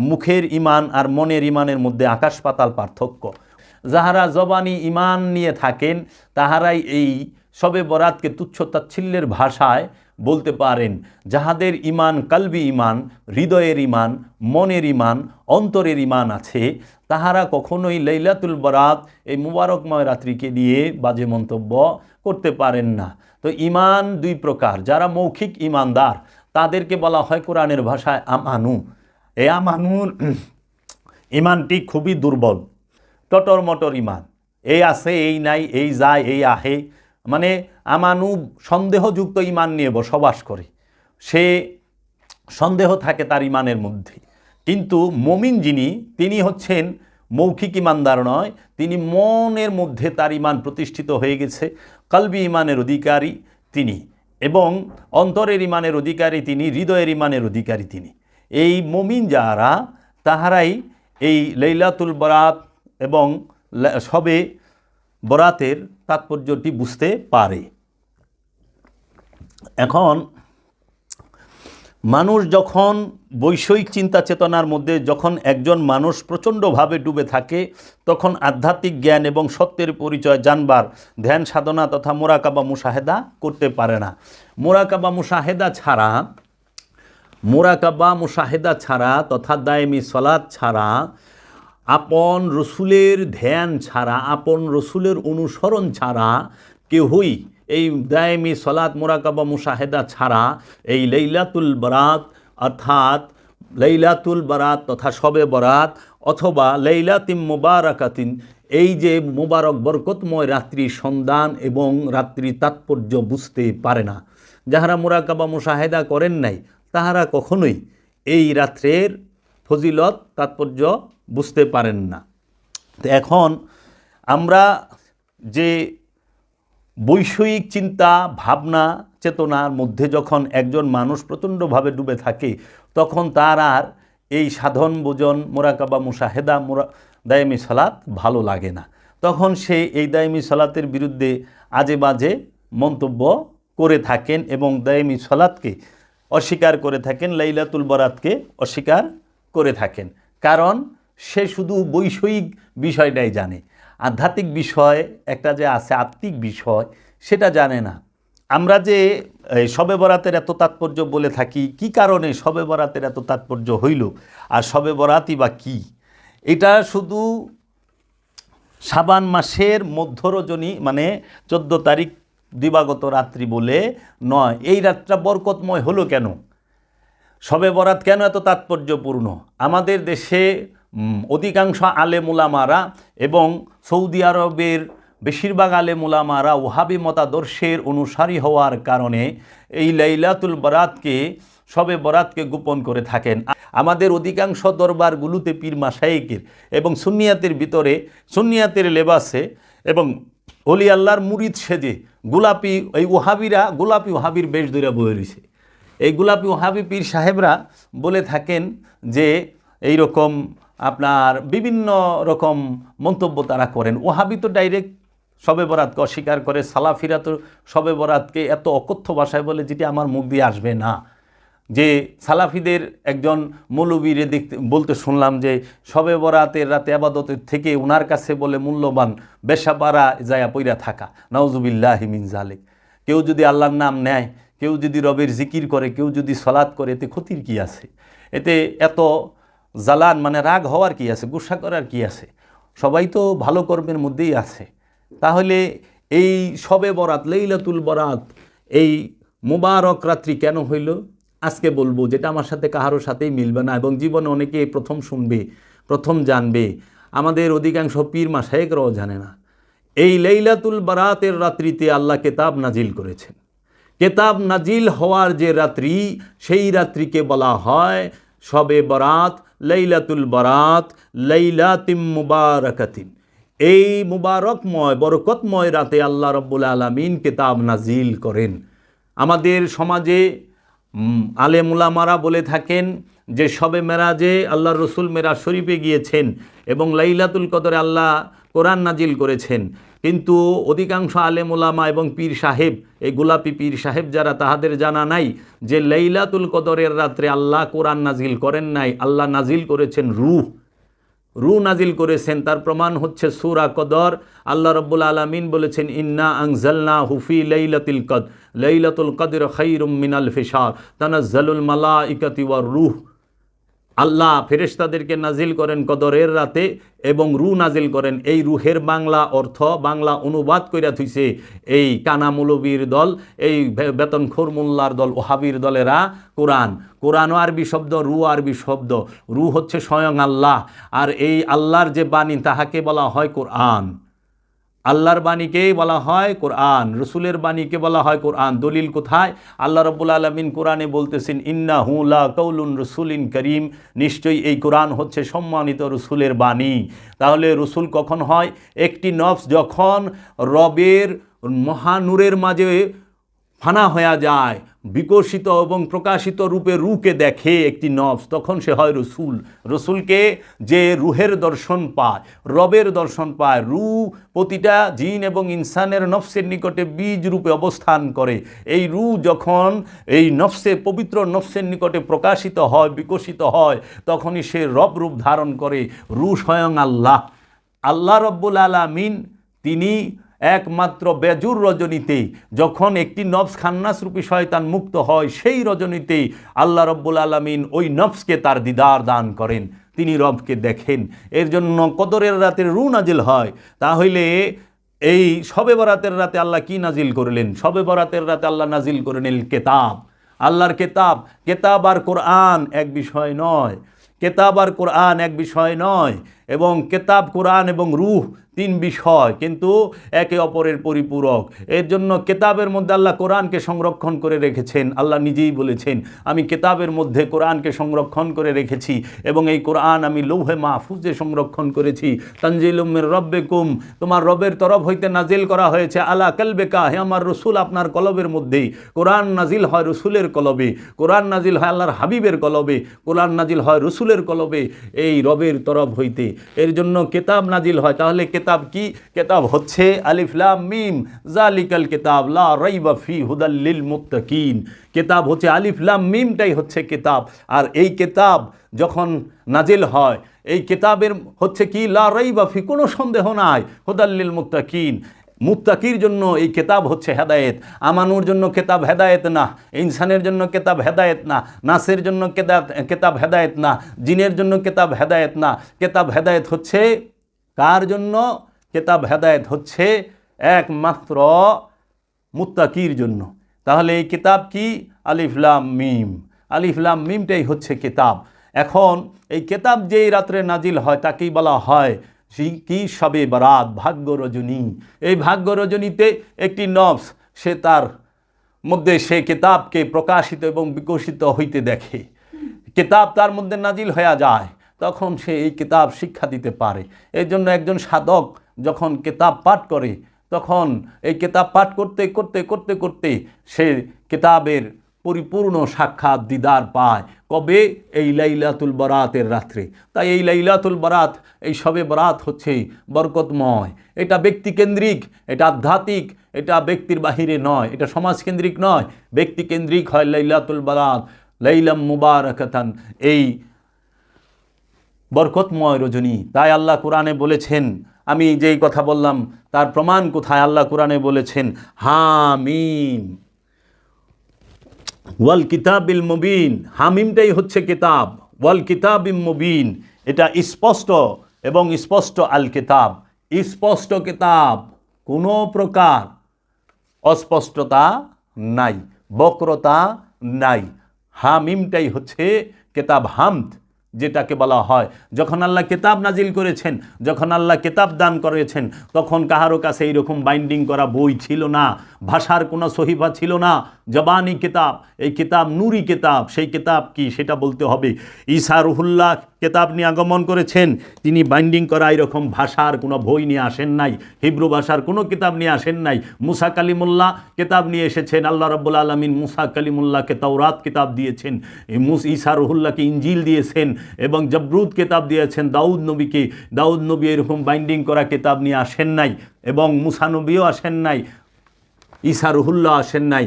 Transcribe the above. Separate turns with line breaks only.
মুখের ইমান আর মনের ইমানের মধ্যে আকাশ পাতাল পার্থক্য। যাহারা জবানি ইমান নিয়ে থাকেন তাহারাই এই শবে বরাতকে তুচ্ছ তাচ্ছিল্যের ভাষায় বলতে পারেন। যাহাদের ইমান কালবি ইমান, হৃদয়ের ইমান, মনের ইমান, অন্তরের ইমান আছে, তাহারা কখনোই লাইলাতুল বরাত এই মুবারকময় রাত্রিকে নিয়ে বাজে মন্তব্য করতে পারেন না। তো ইমান দুই প্রকার। যারা মৌখিক ইমানদার তাদেরকে বলা হয় কোরআনের ভাষায় আমানু। এই আমানুর ইমানটি খুবই দুর্বল, টটর মটর ইমান, এই আছে এই নাই, এই যায় এই আহে, মানে আমানু সন্দেহযুক্ত ইমান নিয়ে বসবাস করে, সে সন্দেহ থাকে তার ইমানের মধ্যে। কিন্তু মুমিন যিনি, তিনি হচ্ছেন মৌখিক ইমানদার নয়, তিনি মনের মধ্যে তার ইমান প্রতিষ্ঠিত হয়ে গেছে, কলবি ইমানের অধিকারী তিনি, এবং অন্তরের ইমানের অধিকারী তিনি, হৃদয়ের ইমানের অধিকারী তিনি। এই মুমিন যারা, তাহারাই এই লাইলাতুল বরাত এবং শবে বরাতের তাৎপর্যটি বুঝতে পারে। এখন মানুষ যখন বৈষয়িক চিন্তা চেতনার মধ্যে যখন একজন মানুষ প্রচণ্ডভাবে ডুবে থাকে, তখন আধ্যাত্মিক জ্ঞান এবং সত্যের পরিচয় জানবার ধ্যান সাধনা তথা মুরাকাবা মুশাহেদা করতে পারে না। মুরাকাবা মুশাহেদা ছাড়া তথা দায়েমি সলাৎ ছাড়া, আপন রসুলের ধ্যান ছাড়া, আপন রসুলের অনুসরণ ছাড়া কেউই এই দায়েমি সলাৎ মুরাকাবা মুশাহেদা ছাড়া এই লাইলাতুল বরাত অর্থাৎ লাইলাতুল বরাত তথা শবে বরাত অথবা লাইলাতিম মুবারাকাতিন, এই যে মুবারক বরকতময় রাত্রির সন্ধান এবং রাত্রি তাৎপর্য বুঝতে পারে না। যাহারা মুরাকাবা মুশাহেদা করেন নাই তাহারা কখনোই এই রাত্রের ফজিলত তাৎপর্য বুঝতে পারেন না। তো এখন আমরা যে বৈষয়িক চিন্তা ভাবনা চেতনার মধ্যে যখন একজন মানুষ প্রচণ্ডভাবে ডুবে থাকে, তখন তার আর এই সাধন ভোজন মুরাকাবা মুশাহেদা দায়েমি সালাত ভালো লাগে না। তখন সে এই দায়েমি সালাতের বিরুদ্ধে আজে বাজে মন্তব্য করে থাকেন এবং দায়েমি সালাতকে অস্বীকার করে থাকেন, লাইলাতুল বরাতকে অস্বীকার করে থাকেন। কারণ সে শুধু বৈষয়িক বিষয়টাই জানে, আধ্যাত্মিক বিষয় একটা যে আছে, আত্মিক বিষয়, সেটা জানে না। আমরা যে শবে বরাতের এত তাৎপর্য বলে থাকি, কি কারণে শবে বরাতের এত তাৎপর্য হইল আর শবে বরাতই বা কী, এটা শুধু শাবান মাসের মধ্য রজনী মানে 14 তারিখ দিবাগত রাত্রি বলে নয়। এই রাতটা বরকতময় হলো কেন? শবে বরাত কেন এত তাৎপর্যপূর্ণ? আমাদের দেশে অধিকাংশ আলেম উলামারা এবং সৌদি আরবের বেশিরভাগ আলেম উলামারা ওহাবি মতাদর্শের অনুসারী হওয়ার কারণে এই লাইলাতুল বরাতকে, শবে বরাতকে গোপন করে থাকেন। আমাদের অধিকাংশ দরবারগুলোতে পীর মাশায়েখের এবং সুন্নিয়াতের ভিতরে, সুন্নিয়াতের লেবাসে এবং ওলি আল্লাহর মুরিদ সেজে গোলাপি, এই ওহাবিরা গোলাপি ওহাবির বেশ ধরে বয়ে রয়েছে। এই গোলাপি ওহাবি পীর সাহেবরা বলে থাকেন যে এই রকম আপনার বিভিন্ন রকম মন্তব্য তারা করেন। ওহাবি তো ডাইরেক্ট শবে বরাতকে অস্বীকার করে, সালাফিরা তো শবে বরাতকে এত অকথ্য ভাষায় বলে যেটি আমার মুখ দিয়ে আসবে না। যে সালাফিদের একজন মৌলবীরে বলতে শুনলাম যে শবে বরাতের রাতে আবাদতের থেকে ওনার কাছে বলে মূল্যবান বেশাপাড়া যায়া পইরা থাকা, নাউজুবিল্লাহি মিন জালিক। কেউ যদি আল্লাহর নাম নেয়, কেউ যদি রবের জিকির করে, কেউ যদি সলাৎ করে, এতে ক্ষতির কি আছে? এতে এত জালান মানে রাগ হওয়ার কি আছে, গুসা করার কি আছে? সবাই তো ভালো কর্মের মধ্যেই আছে। তাহলে এই শবে বরাত, লাইলাতুল বরাত, এই মুবারক রাত্রি কেন হইল আজকে বলবো, যেটা আমার সাথে কাহারোর সাথেই মিলবে না এবং জীবনে অনেকে প্রথম শুনবে, প্রথম জানবে। আমাদের অধিকাংশ পীর মাশায়েখরাও জানে না। এই লাইলাতুল বরাতের রাত্রিতে আল্লাহ কিতাব নাজিল করেছেন। কিতাব নাজিল হওয়ার যে রাত্রি, সেই রাত্রিকে বলা হয় শবে বরাত, লাইলাতুল বরাত, লাইলাতিম মুবারাকাতিন। এই মুবারকময় বরকতময় রাতে আল্লাহ রাব্বুল আলামিন কিতাব নাজিল করেন। আমাদের সমাজে আলেম উলামারা বলে থাকেন যে শবে মেরাজে আল্লাহর রসুল মেরাজ শরীফে গিয়েছেন এবং লাইলাতুল কদরে আল্লাহ কোরআন নাজিল করেছেন। কিন্তু অধিকাংশ আলেম ওলামা এবং পীর সাহেব, এই গোলাপি পীর সাহেব যারা, তাহাদের জানা নাই যে লাইলাতুল কদরের রাত্রে আল্লাহ কোরআন নাজিল করেন নাই, আল্লাহ নাজিল করেছেন রূহ নাজিল করেছেন। তার প্রমাণ হচ্ছে সূরা কদর। আল্লাহ রাব্বুল আলামিন বলেছেন ইন্না আনজালনাহু ফি লাইলাতিল কদর, লাইলাতুল কদর খায়রুম মিন আলফি শাহর তানাজ্জালুল মালাইকাতু ওয়ার রূহ। আল্লাহ ফেরেশতাদেরকে নাজিল করেন কদরের রাতে এবং রূহ নাজিল করেন। এই রূহের বাংলা অর্থ, বাংলা অনুবাদ কইরা থুইছে এই কানা মৌলবীর দল, এই বেতনখোর মোল্লার দল, ওহাবির দলেরা কোরআনও আরবি শব্দ, রূহ আরবি শব্দ। রূহ হচ্ছে স্বয়ং আল্লাহ, আর এই আল্লাহর যে বাণী তাহাকে বলা হয় কোরআন। আল্লাহর বাণীকেই বলা হয় কোরআন, রসুলের বাণীকে বলা হয় কোরআন। দলিল কোথায়? আল্লাহ রাব্বুল আলামিন কোরআনে বলতেছেন ইন্নাহু লা কাউলুন রসুলিন করিম, নিশ্চয়ই এই কোরআন হচ্ছে সম্মানিত রসুলের বাণী। তাহলে রসুল কখন হয়? একটি নফস যখন রবের মহানূরের মাঝে ফানা হয়ে যায়, বিকশিত এবং প্রকাশিত রূপে রূহকে দেখে একটি নফস, তখন সে হয় রসুল। রসুলকে যে রূহের দর্শন পায়, রবের দর্শন পায়, রূহ প্রতিটা জিন এবং ইনসানের নফসের নিকটে বীজ রূপে অবস্থান করে। এই রূহ যখন এই নফসে, পবিত্র নফসের নিকটে প্রকাশিত হয়, বিকশিত হয়, তখনই সে রব রূপ ধারণ করে। রূহ স্বয়ং আল্লাহ। আল্লাহ রব্বুল আলামিন তিনি একমাত্র বেজুর রজনীতে, যখন একটি নফস খান্নাসরূপী শয়তান মুক্ত হয়, সেই রজনীতে আল্লাহ রব্বুল আলামিন ওই নফসকে তার দিদার দান করেন, তিনি রবকে দেখেন। এর জন্য কদরের রাতে রূহ নাজিল হয়। তাহলে এই শবে বরাতের রাতে আল্লাহ কি নাজিল করলেন? শবে বরাতের রাতে আল্লাহ নাজিল করলেন কেতাব, আল্লাহর কেতাব। কেতাব আর কোরআন এক বিষয় নয়, কেতাব আর কোরআন এক বিষয় নয়, এবং কেতাব, কোরআন এবং রূহ তিন বিষয়, কিন্তু একে অপরের পরিপূরক। এর জন্য কেতাবের মধ্যে আল্লাহ কোরআনকে সংরক্ষণ করে রেখেছেন। আল্লাহ নিজেই বলেছেন আমি কেতাবের মধ্যে কোরআনকে সংরক্ষণ করে রেখেছি, এবং এই কোরআন আমি লৌহে মাহফুজে সংরক্ষণ করেছি। তানজিলুম মির রাব্বিকুম, তোমার রবের তরফ হইতে নাজিল করা হয়েছে আলা কালবিকা, হে আমার রসুল আপনার কলবের মধ্যেই। কোরআন নাজিল হয় রসুলের কলবে, কোরআন নাজিল হয় আল্লাহর হাবিবের কলবে, কোরআন নাজিল হয় রসুলের কলবে, এই রবের তরফ হইতে। এর জন্য কেতাব নাজিল হয়। তাহলে কেতাব কি? কেতাব হচ্ছে আলিফ লাম মিম জালিকাল কিতাব লা রাইবা ফি হুদাল লিল মুত্তাকিন। কেতাব হচ্ছে আলিফ লাম মিমটাই হচ্ছে কেতাব। আর এই কেতাব যখন নাজিল হয়, এই কেতাবের হচ্ছে কি? লা রাইবা ফি, কোনো সন্দেহ নাই, হুদাল লিল মুত্তাকিন, মুত্তাকির জন্য এই কেতাব হচ্ছে হেদায়েত। আমানুর জন্য কেতাব হেদায়েত না, ইনসানের জন্য কেতাব হেদায়েত না, নাসের জন্য কেতাব হেদায়েত না, জিনের জন্য কেতাব হেদায়েত না। কেতাব হেদায়েত হচ্ছে কার জন্য? কেতাব হেদায়েত হচ্ছে একমাত্র মুত্তাকির জন্য। তাহলে এই কিতাব কি? আলিফ লাম মিম, আলিফ লাম মিমটাই হচ্ছে কিতাব। এখন এই কিতাব যেই রাত্রে নাজিল হয় তাকেই বলা হয় কি? শবে বরাত, ভাগ্য রজনী। এই ভাগ্য রজনীতে একটি নফস, সে তার মধ্যে সে কিতাবকে প্রকাশিত এবং বিকশিত হইতে দেখে, কিতাব তার মধ্যে নাজিল হয়ে যায়, তখন সে এই কিতাব শিক্ষা দিতে পারে। এই জন্য একজন সাধক যখন কিতাব পাঠ করে, তখন এই কিতাব পাঠ করতে করতে করতে করতে সে কিতাবের পরিপূর্ণ সাক্ষাৎ দিদার পায়। কবে? এই লাইলাতুল বরাতের রাত্রে। তাই এই লাইলাতুল বরাত, এই শবে বরাত হচ্ছে বরকতময়। এটা ব্যক্তিকেন্দ্রিক, এটা আধ্যাত্মিক, এটা ব্যক্তির বাহিরে নয়, এটা সমাজকেন্দ্রিক নয়, ব্যক্তিকেন্দ্রিক হয় লাইলাতুল বরাত। লাইলাম মুবারাকাতান, এই বরকতময় রজনী। তাই আল্লাহ কোরআনে বলেছেন, আমি যেই কথা বললাম তার প্রমাণ কোথায়? আল্লাহ কোরআনে বলেছেন হামিম ওয়াল কিতাবিল মুবিন। হামিমটাই হচ্ছে কিতাব, ওয়াল কিতাবিল মুবিন, এটা স্পষ্ট এবং স্পষ্ট। আল কিতাব, স্পষ্ট কিতাব, কোনো প্রকার অস্পষ্টতা নাই, বক্রতা নাই। হামিমটাই হচ্ছে কিতাব হামদ, যেটাকে বলা হয়। যখন আল্লাহ কিতাব নাজিল করেছেন, যখন আল্লাহ কিতাব দান করেছেন, তখন কাহারও কাছে এইরকম বাইন্ডিং করা বই ছিল না, ভাষার কোনো সহিফা ছিল না, জবানি কিতাব। এই কিতাব নূরি কিতাব। সেই কিতাব কি সেটা বলতে হবে। ঈসা রুহুল্লাহ কেতাব নিয়ে আগমন করেছেন, তিনি বাইন্ডিং করা এরকম ভাষার কোনো বই নিয়ে আসেন নাই, হিব্রু ভাষার কোনো কিতাব নিয়ে আসেন নাই। মুসা কালিমুল্লাহ কিতাব নিয়ে এসেছেন, আল্লাহ রাব্বুল আলামিন মুসা কালিমুল্লাহকে তাওরাত কিতাব দিয়েছেন, ঈসা রুহুল্লাহকে ইঞ্জিল দিয়েছেন এবং জবরুদ কিতাব দিয়েছেন দাউদ নবীকে। দাউদ নবী এরকম বাইন্ডিং করা কিতাব নিয়ে আসেন নাই এবং মুসা নবীও আসেন নাই, ঈসা রুহুল্লাহ আসেন নাই।